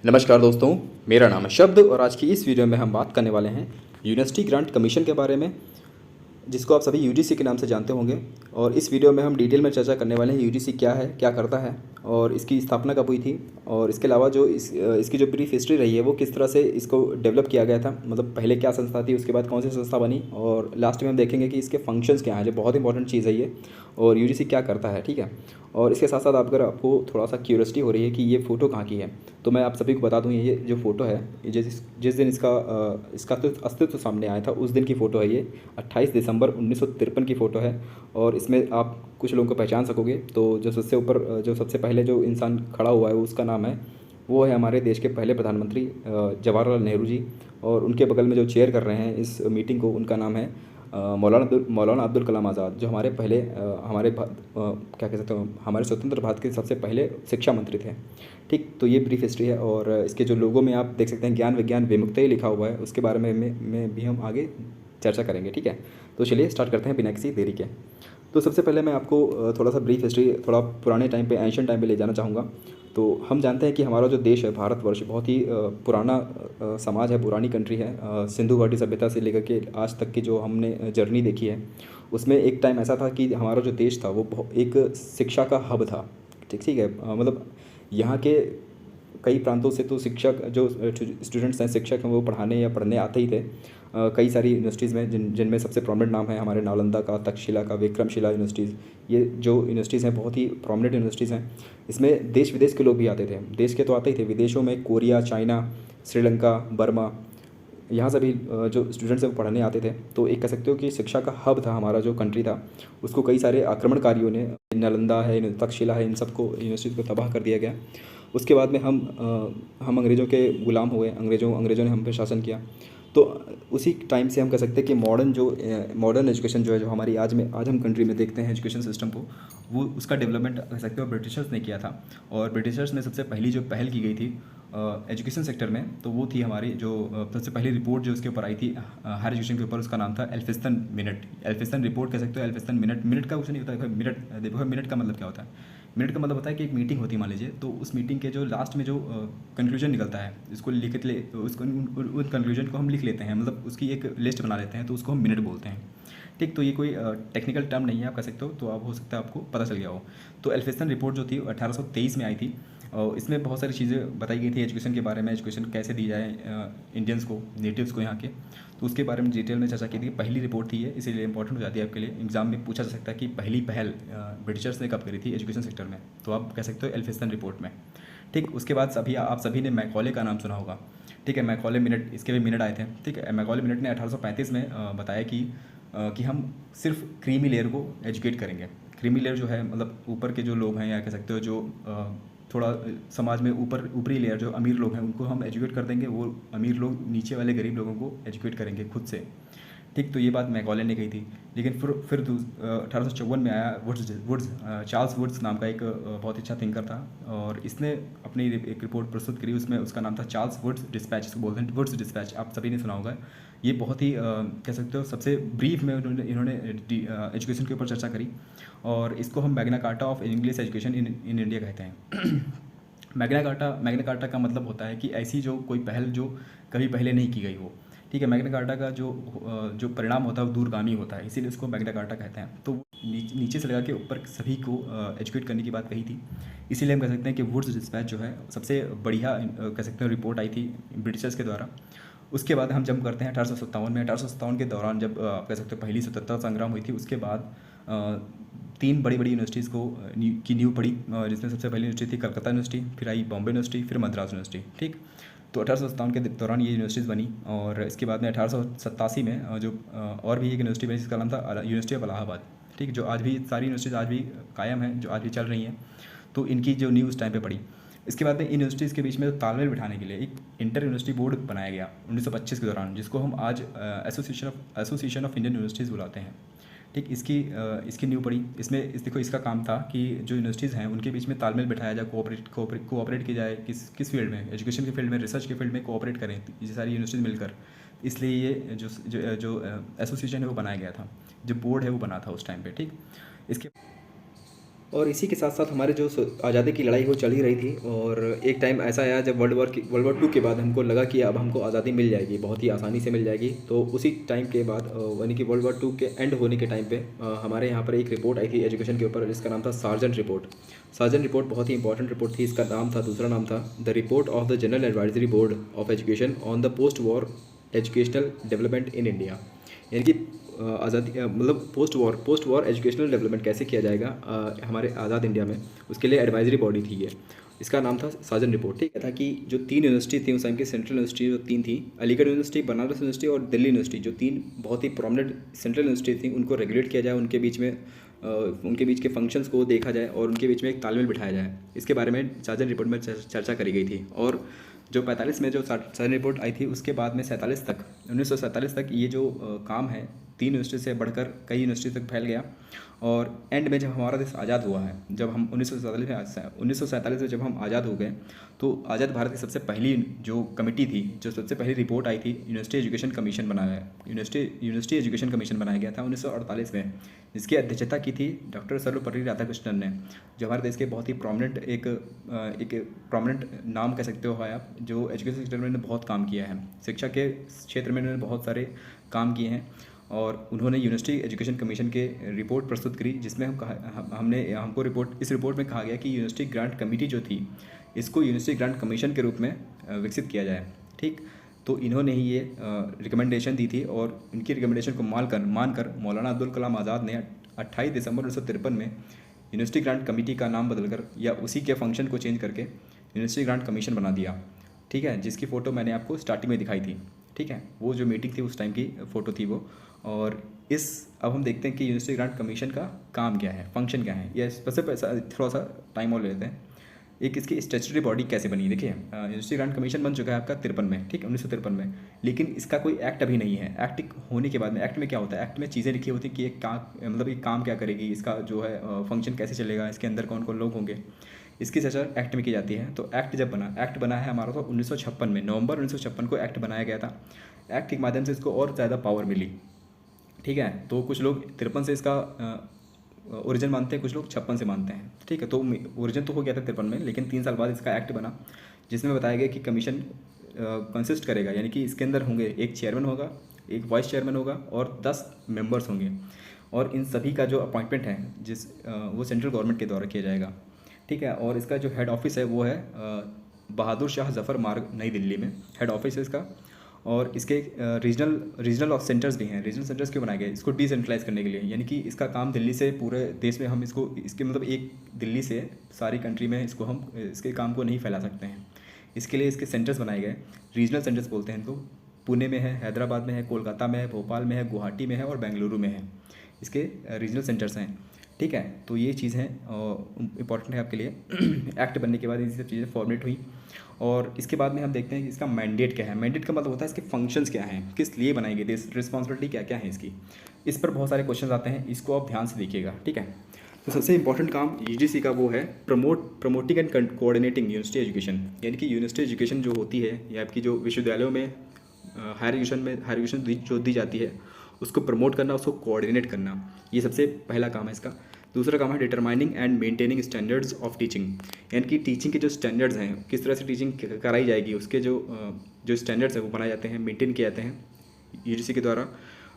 नमस्कार दोस्तों, मेरा नाम है शब्द और आज की इस वीडियो में हम बात करने वाले हैं यूनिवर्सिटी ग्रांट कमीशन के बारे में, जिसको आप सभी यूजीसी के नाम से जानते होंगे। और इस वीडियो में हम डिटेल में चर्चा करने वाले हैं यूजीसी क्या है, क्या करता है और इसकी स्थापना कब हुई थी, और इसके अलावा जो इसकी जो ब्रीफ हिस्ट्री रही है वो किस तरह से इसको डेवलप किया गया था, मतलब पहले क्या संस्था थी, उसके बाद कौन सी संस्था बनी, और लास्ट में हम देखेंगे कि इसके फंक्शंस क्या हैं, जो बहुत इंपॉर्टेंट चीज़ है ये, और यूजीसी क्या करता है। ठीक है। और इसके साथ साथ अगर आपको थोड़ा सा क्यूरियोसिटी हो रही है कि ये फ़ोटो कहाँ की है, तो मैं आप सभी को बता दूँ, ये जो फ़ोटो है, ये जिस दिन इसका अस्तित्व सामने आया था उस दिन की फ़ोटो है। ये 28 दिसंबर 1953 की फ़ोटो है। और इसमें आप कुछ लोगों को पहचान सकोगे। तो जो सबसे ऊपर जो सबसे पहले जो इंसान खड़ा हुआ है उसका नाम है, वो है हमारे देश के पहले प्रधानमंत्री जवाहरलाल नेहरू जी। और उनके बगल में जो चेयर कर रहे हैं इस मीटिंग को, उनका नाम है मौलाना अब्दुल कलाम आज़ाद, जो हमारे पहले क्या कह सकते हो, हमारे स्वतंत्र भारत के सबसे पहले शिक्षा मंत्री थे। ठीक, तो ये ब्रीफ हिस्ट्री है। और इसके जो लोगों में आप देख सकते हैं ज्ञान विज्ञान विमुक्त ही लिखा हुआ है, उसके बारे में भी हम आगे चर्चा करेंगे। ठीक है, तो चलिए स्टार्ट करते हैं बिना किसी देरी के। तो सबसे पहले मैं आपको थोड़ा सा ब्रीफ हिस्ट्री, थोड़ा पुराने टाइम पे, एंशियंट टाइम पे ले जाना चाहूँगा। तो हम जानते हैं कि हमारा जो देश है भारतवर्ष बहुत ही पुराना समाज है, पुरानी कंट्री है। सिंधु घाटी सभ्यता से लेकर के आज तक की जो हमने जर्नी देखी है, उसमें एक टाइम ऐसा था कि हमारा जो देश था वो एक शिक्षा का हब था। ठीक है। मतलब यहाँ के कई प्रांतों से तो शिक्षक जो स्टूडेंट्स हैं, शिक्षक हैं, वो पढ़ाने या पढ़ने आते ही थे। कई सारी यूनिवर्सिटीज़ में जिनमें सबसे प्रोमिनेंट नाम है हमारे नालंदा का, तक्षशिला का, विक्रमशिला यूनिवर्सिटीज़। ये जो यूनिवर्सिटीज़ हैं बहुत ही प्रोमिनेंट यूनिवर्सिटीज़ हैं। इसमें देश विदेश के लोग भी आते थे। देश के तो आते ही थे, विदेशों में कोरिया, चाइना, श्रीलंका, बर्मा, यहाँ से भी जो स्टूडेंट्स हैं वो पढ़ने आते थे। तो एक कह सकते हो कि शिक्षा का हब था हमारा जो कंट्री था। उसको कई सारे आक्रमणकारियों ने, नालंदा है, तक्षशिला है, इन सबको यूनिवर्सिटी को तबाह कर दिया गया। उसके बाद में हम अंग्रेज़ों के ग़ुलाम हुए, अंग्रेज़ों ने हम पे शासन किया। तो उसी टाइम से हम कह सकते हैं कि मॉडर्न एजुकेशन जो है, जो हमारी आज हम कंट्री में देखते हैं एजुकेशन सिस्टम को, वो उसका डेवलपमेंट कह सकते हो ब्रिटिशर्स ने किया था। और ब्रिटिशर्स ने सबसे पहली जो पहल की गई थी एजुकेशन सेक्टर में, तो वो थी हमारी जो सबसे पहली रिपोर्ट जो उसके ऊपर आई थी हायर एजुकेशन के ऊपर, उसका नाम था एल्फिंस्टन मिनट। एल्फिंस्टन रिपोर्ट कह सकते हो, एल्फिंस्टन मिनट। मिनट का कुछ नहीं होता है मिनट, देखो मिनट का मतलब क्या होता है। मिनट का मतलब होता है कि एक मीटिंग होती है मान लीजिए, तो उस मीटिंग के जो लास्ट में जो कंक्लूजन निकलता है, इसको उसको उन कंक्लूजन को हम लिख लेते हैं, मतलब उसकी एक लिस्ट बना लेते हैं, तो उसको हम मिनट बोलते हैं। ठीक, तो ये कोई टेक्निकल टर्म नहीं है, आप कह सकते हो, तो आप हो सकता है आपको पता चल गया हो। तो एल्फिंस्टन रिपोर्ट जो थी 1823 में आई थी, और इसमें बहुत सारी चीज़ें बताई गई थी एजुकेशन के बारे में, एजुकेशन कैसे दी जाए इंडियंस को, नेटिव्स को यहाँ के। तो उसके बारे में डिटेल में चर्चा की थी। पहली रिपोर्ट थी ये, इसीलिए इंपॉर्टेंट हो जाती है आपके लिए। एग्जाम में पूछा जा सकता है कि पहली पहल ब्रिटिशर्स ने कब करी थी एजुकेशन सेक्टर में, तो आप कह सकते हो एल्फिंस्टन रिपोर्ट में। ठीक, उसके बाद आप सभी ने मैकॉले का नाम सुना होगा। ठीक है, मैकॉले मिनट, इसके भी मिनट आए थे। ठीक है, मैकॉले मिनट ने 1835 में बताया कि हम सिर्फ क्रीमी लेयर को एजुकेट करेंगे। क्रीमी लेयर जो है मतलब ऊपर के जो लोग हैं, या कह सकते हो जो थोड़ा समाज में ऊपरी लेयर जो अमीर लोग हैं, उनको हम एजुकेट कर देंगे, वो अमीर लोग नीचे वाले गरीब लोगों को एजुकेट करेंगे खुद से। ठीक, तो ये बात मैकॉले ने कही थी। लेकिन फिर 1854 में आया वुड्स, चार्ल्स वुड्स नाम का एक बहुत अच्छा थिंकर था, और इसने अपनी एक रिपोर्ट प्रस्तुत करी। उसमें उसका नाम था चार्ल्स वुड्स डिस्पैच, इसको बोलते हैं वुड्स डिस्पैच, आप सभी ने सुना होगा। ये बहुत ही कह सकते हो सबसे ब्रीफ में इन्होंने एजुकेशन के ऊपर चर्चा करी, और इसको हम Magna carta of English education in India कहते हैं। मैग्ना कार्टा का मतलब होता है कि ऐसी जो कोई पहल जो कभी पहले नहीं की गई हो। ठीक है, मैग्ना कार्टा का जो परिणाम होता है वो दूरगामी होता है, इसीलिए उसको मैग्ना कार्टा कहते हैं। तो नीचे से लगा के ऊपर सभी को एजुकेट करने की बात कही थी। इसीलिए हम कह सकते हैं कि वुड्स डिस्पैच जो है सबसे बढ़िया कह सकते हैं रिपोर्ट आई थी ब्रिटिशर्स के द्वारा। उसके बाद हम जंप करते हैं 1857 में। 1857 के दौरान जब आप कह सकते हो पहली स्वतंत्रता संग्राम हुई थी, उसके बाद 3 बड़ी यूनिवर्सिटीज़ की नींव पड़ी, जिसमें सबसे पहली यूनिवर्सिटी थी कलकत्ता यूनिवर्सिटी, फिर आई बॉम्बे यूनिवर्सिटी, फिर मद्रास यूनिवर्सिटी। ठीक, तो 1857 के दौरान ये यूनिवर्सिटीज़ बनी। और इसके बाद में 1887 में जो और भी एक यूनिवर्सिटी बनी जिसका नाम था यूनिवर्सिटी ऑफ इलाहाबाद। ठीक, जो आज भी सारी यूनिवर्सिटीज़ आज भी कायम हैं, जो आज भी चल रही हैं, तो इनकी जो नींव उस टाइम पे पड़ी। इसके बाद में इन यूनिवर्सिटीज़ के बीच में तालमेल बिठाने के लिए एक इंटर यूनिवर्सिटी बोर्ड बनाया गया 1925 के दौरान, जिसको हम आज एसोसिएशन ऑफ इंडियन यूनिवर्सिटीज़ बुलाते हैं। ठीक, इसकी नींव पड़ी। देखो इसका काम था कि जो यूनिवर्सिटीज़ हैं उनके बीच में तालमेल बिठाया जाए, कोऑपरेट की जाए, किस फील्ड में, एजुकेशन के फील्ड में, रिसर्च के फील्ड में कोऑपरेट करें ये सारी यूनिवर्सिटीज़ मिलकर। इसलिए ये जो एसोसिएशन है वो बनाया गया था, जो बोर्ड है वो बना था उस टाइम पे। ठीक, इसके और इसी के साथ साथ हमारे जो आज़ादी की लड़ाई वो चल ही रही थी। और एक टाइम ऐसा आया जब वर्ल्ड वॉर 2 के बाद हमको लगा कि अब हमको आज़ादी मिल जाएगी, बहुत ही आसानी से मिल जाएगी। तो उसी टाइम के बाद यानी कि वर्ल्ड वॉर 2 के एंड होने के टाइम पे हमारे यहाँ पर एक रिपोर्ट आई थी एजुकेशन के ऊपर, जिसका नाम था सार्जेंट रिपोर्ट। सार्जेंट रिपोर्ट बहुत ही इंपॉर्टेंट रिपोर्ट थी। इसका नाम था, दूसरा नाम था the report of the general advisory board of education on the post war educational development in India. यानी कि आज़ादी मतलब पोस्ट वॉर एजुकेशनल डेवलपमेंट कैसे किया जाएगा हमारे आज़ाद इंडिया में, उसके लिए एडवाइजरी बॉडी थी ये। इसका नाम था सार्जेंट रिपोर्ट। ठीक था कि जो 3 यूनिवर्सिटी थी उस टाइम की, सेंट्रल यूनिवर्सिटी जो 3 थी, अलीगढ़ यूनिवर्सिटी, बनारस यूनिवर्सिटी और दिल्ली यूनिवर्सिटी, जो 3 बहुत ही प्रोमिनेंट सेंट्रल यूनिवर्सिटी थी, उनको रेगुलेट किया जाए, उनके बीच में उनके बीच के फंक्शंस को देखा जाए और उनके बीच में एक तालमेल बिठाया जाए। इसके बारे में सार्जेंट रिपोर्ट में चर्चा करी गई थी। और जो 45 में जो सार्जेंट रिपोर्ट आई थी, उसके बाद में 1947 तक ये जो काम है 3 यूनिवर्सिटी से बढ़कर कई यूनिवर्सिटी तक फैल गया। और एंड में जब हमारा देश आज़ाद हुआ है, जब हम 1947 में जब हम आज़ाद हो गए, तो आज़ाद भारत की सबसे पहली जो कमेटी थी, जो सबसे पहली रिपोर्ट आई थी, यूनिवर्सिटी एजुकेशन कमीशन बनाया गया था 1948 में, जिसकी अध्यक्षता की थी डॉक्टर सर्वपल्ली राधाकृष्णन ने, जो हमारे देश के बहुत ही प्रोमिनेंट एक प्रोमिनेंट नाम कह सकते हो है आप, जो एजुकेशन सेक्टर में बहुत काम किया है, शिक्षा के क्षेत्र में उन्होंने बहुत सारे काम किए हैं। और उन्होंने यूनिवर्सिटी एजुकेशन कमीशन के रिपोर्ट प्रस्तुत करी, जिसमें इस रिपोर्ट में कहा गया कि यूनिवर्सिटी ग्रांट कमेटी जो थी, इसको यूनिवर्सिटी ग्रांट कमीशन के रूप में विकसित किया जाए। ठीक, तो इन्होंने ही ये रिकमेंडेशन दी थी। और इनकी रिकमेंडेशन को मानकर मौलाना अब्दुल कलाम आज़ाद ने 28 दिसंबर 1953 में यूनिवर्सिटी ग्रांट कमेटी का नाम बदलकर या उसी के फंक्शन को चेंज करके यूनिवर्सिटी ग्रांट कमीशन बना दिया। ठीक है, जिसकी फ़ोटो मैंने आपको स्टार्टिंग में दिखाई थी। ठीक है, वो जो मीटिंग थी उस टाइम की फ़ोटो थी वो। और अब हम देखते हैं कि यूनिवर्सिटी ग्रांट कमीशन का काम क्या है, फंक्शन क्या है। ये सबसे थोड़ा सा टाइम और ले लेते हैं। एक इसकी स्टैट्यूटरी बॉडी कैसे बनी, देखिए यूनिवर्सिटी ग्रांट कमीशन बन चुका है आपका 53 में, ठीक है, 1953 में, लेकिन इसका कोई एक्ट अभी नहीं है। एक्ट होने के बाद में, एक्ट में क्या होता है, एक्ट में चीज़ें लिखी होती हैं कि ये काम क्या करेगी, इसका जो है फंक्शन कैसे चलेगा, इसके अंदर कौन कौन लोग होंगे, इसकी चर्चा एक्ट में की जाती है। तो एक्ट बना है हमारा तो 1956 में, नवंबर 1956 को एक्ट बनाया गया था। एक्ट के माध्यम से इसको और ज़्यादा पावर मिली। ठीक है, तो कुछ लोग 53 से इसका ओरिजिन मानते हैं, कुछ लोग 56 से मानते हैं। ठीक है, तो ओरिजिन तो हो गया था 53 में, लेकिन 3 साल बाद इसका एक्ट बना, जिसमें बताया गया कि कमीशन कंसिस्ट करेगा, यानी कि इसके अंदर होंगे एक चेयरमैन होगा, एक वाइस चेयरमैन होगा और 10 मेंबर्स होंगे। और इन सभी का जो अपॉइंटमेंट है वो सेंट्रल गवर्नमेंट के द्वारा किया जाएगा। ठीक है, और इसका जो हेड ऑफिस है वो है बहादुर शाह जफ़र मार्ग, नई दिल्ली में हेड ऑफिस है इसका। और इसके रीजनल ऑफ सेंटर्स भी हैं। रीजनल सेंटर्स क्यों बनाए गए, इसको डिसेंट्रलाइज करने के लिए, यानी कि इसका काम दिल्ली से पूरे देश में हम इसके मतलब एक दिल्ली से सारी कंट्री में हम इसके काम को नहीं फैला सकते हैं। इसके लिए इसके सेंटर्स बनाए गए, रीजनल सेंटर्स बोलते हैं इनको। पुणे में है, हैदराबाद में है, कोलकाता में है, भोपाल में है, गुवाहाटी में है और बेंगलुरु में है, इसके रीजनल सेंटर्स हैं। ठीक है, तो ये चीज़ है इंपॉर्टेंट है आपके लिए। एक्ट बनने के बाद ये सब चीज़ें फॉर्मेट हुई। और इसके बाद में हम देखते हैं कि इसका मैंडेट क्या है। मैंडेट का मतलब होता है इसके फंक्शंस क्या हैं, किस लिए बनाई गई थी, रिस्पॉन्सिबिलिटी क्या क्या है इसकी। इस पर बहुत सारे क्वेश्चन आते हैं, इसको आप ध्यान से देखिएगा। ठीक है, तो सबसे इंपॉर्टेंट काम यूजीसी का वो है promoting and coordinating university education. यानी कि यूनिवर्सिटी एजुकेशन जो होती है, या आपकी जो विश्वविद्यालयों में हायर एजुकेशन जो दी जाती है, उसको प्रमोट करना, उसको कोऑर्डिनेट करना, ये सबसे पहला काम है इसका। दूसरा काम है determining and maintaining standards of teaching, यानी कि टीचिंग के जो स्टैंडर्ड्स हैं, किस तरह से टीचिंग कराई जाएगी, उसके जो स्टैंडर्ड्स हैं वो बनाए जाते हैं, मेंटेन किए जाते हैं यूजीसी के द्वारा।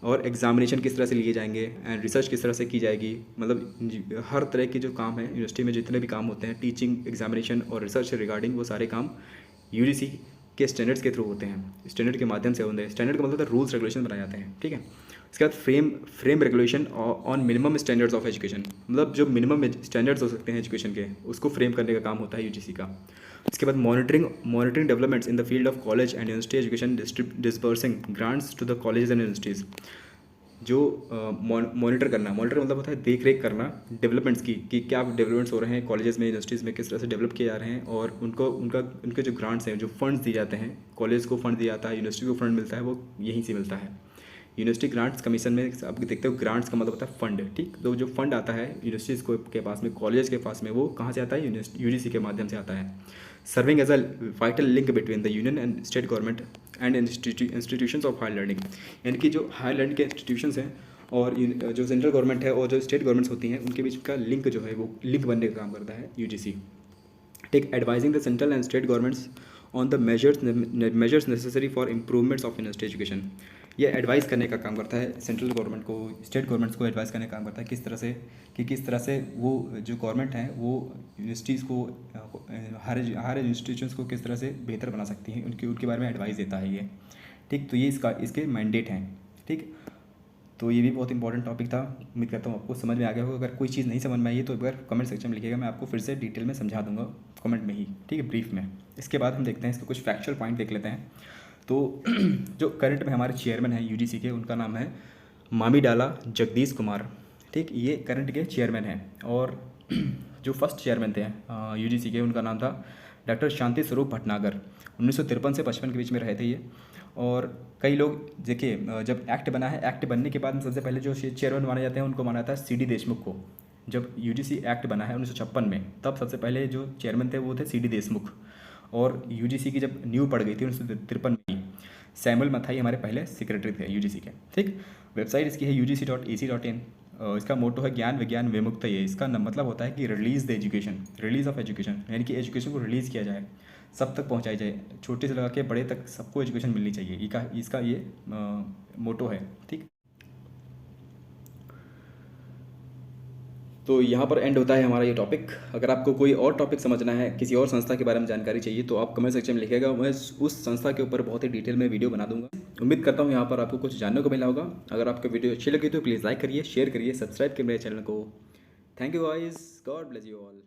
और एग्जामिनेशन किस तरह से लिए जाएंगे एंड रिसर्च किस तरह से की जाएगी, मतलब हर तरह के जो काम है यूनिवर्सिटी में, जितने भी काम होते हैं टीचिंग, एग्जामिनेशन और रिसर्च से रिगार्डिंग, वो सारे काम यूजीसी के स्टैंडर्ड्स के थ्रू होते हैं, स्टैंडर्ड के माध्यम से होते हैं। स्टैंडर्ड का मतलब होता है रूल्स रेगुलेशन बनाए जाते हैं। ठीक है, इसके बाद frame regulation on minimum standards of education, मतलब जो मिनिमम स्टैंडर्ड्स हो सकते हैं एजुकेशन के, उसको फ्रेम करने का काम होता है यूजीसी का। इसके बाद monitoring developments in the field of college and university education, dispersing grants to the college and universities. जो मॉनिटर करना, मॉनिटर मतलब होता है देख रेख करना डेवलपमेंट्स की, कि क्या डेवलपमेंट्स हो रहे हैं कॉलेजेस में, यूनिवर्सिटीज़ में, किस तरह से डेवलप किए जा रहे हैं। और उनके जो ग्रांट्स हैं, जो फंड्स दिए जाते हैं, कॉलेज को फंड दिया जाता है, यूनिवर्सिटी को फंड मिलता है, वो यहीं से मिलता है। यूनिवर्सिटी ग्रांट्स कमीशन में आप देखते हो, ग्रांट्स का मतलब होता है फंड। ठीक, तो जो फंड आता है यूनिवर्सिटीज़ के पास में, कॉलेज के पास में, वो कहाँ से आता है, यूजीसी के माध्यम से आता है। Serving as a vital link between the union and state government and institutions of higher learning, यानी कि जो हायर लर्निंग के इंस्टीट्यूशंस हैं और जो सेंट्रल गवर्नमेंट है और जो स्टेट गवर्नमेंट्स होती हैं उनके बीच का लिंक जो है वो लिंक बनने का काम करता है यूजीसी। ठीक, advising the central and state governments on the measures necessary for improvements of university education. ये एडवाइस करने का काम करता है सेंट्रल गवर्नमेंट को, स्टेट गवर्नमेंट्स को एडवाइस करने का काम करता है किस तरह से वो जो गवर्नमेंट है वो यूनिवर्सिटीज़ को, हायर इंस्टीट्यूशंस को किस तरह से बेहतर बना सकती हैं, उनके बारे में एडवाइस देता है ये। ठीक, तो ये इसके मैंडेट हैं। ठीक, तो ये भी बहुत इंपॉर्टेंट टॉपिक था। उम्मीद करता हूँ आपको समझ में आ गया होगा। अगर कोई चीज़ नहीं समझ में आई है तो एक बार कमेंट सेक्शन में लिखिएगा, मैं आपको फिर से डिटेल में समझा दूंगा कमेंट में ही। ठीक है, ब्रीफ में। इसके बाद हम देखते हैं इसके कुछ फैक्चुअल पॉइंट देख लेते हैं। तो जो करंट में हमारे चेयरमैन हैं यूजीसी के, उनका नाम है मामीडाला जगदीश कुमार। ठीक, ये करंट के चेयरमैन हैं। और जो फर्स्ट चेयरमैन थे यूजीसी के, उनका नाम था डॉक्टर शांति स्वरूप भटनागर। 1953 से 55 के बीच में रहे थे ये। और कई लोग देखिए, जब एक्ट बना है, एक्ट बनने के बाद सबसे पहले जो चेयरमैन माने जाते हैं उनको माना जाता है सीडी देशमुख को। जब यूजीसी एक्ट बना है 1956 में, तब सबसे पहले जो चेयरमैन थे वो थे सीडी देशमुख। और यूजीसी की जब न्यू पड़ गई थी 1953 में, सैमुअल मथाई हमारे पहले सेक्रेटरी थे यूजीसी के। ठीक, वेबसाइट इसकी है ugc.ac.in। इसका मोटो है ज्ञान विज्ञान विमुक्त। ये इसका मतलब होता है कि release the education, release of education, यानी कि एजुकेशन को रिलीज़ किया जाए, सब तक पहुंचाई जाए, छोटे से लगा के बड़े तक सबको एजुकेशन मिलनी चाहिए। इसका ये मोटो है। ठीक, तो यहाँ पर एंड होता है हमारा ये टॉपिक। अगर आपको कोई और टॉपिक समझना है, किसी और संस्था के बारे में जानकारी चाहिए, तो आप कमेंट सेक्शन में लिखिएगा, मैं उस संस्था के ऊपर बहुत ही डिटेल में वीडियो बना दूंगा। उम्मीद करता हूँ यहाँ पर आपको कुछ जानने को मिला होगा। अगर आपको वीडियो अच्छी लगी तो प्लीज़ लाइक करिए, शेयर करिए, सब्सक्राइब करिए मेरे चैनल को। Thank you guys, God bless you all.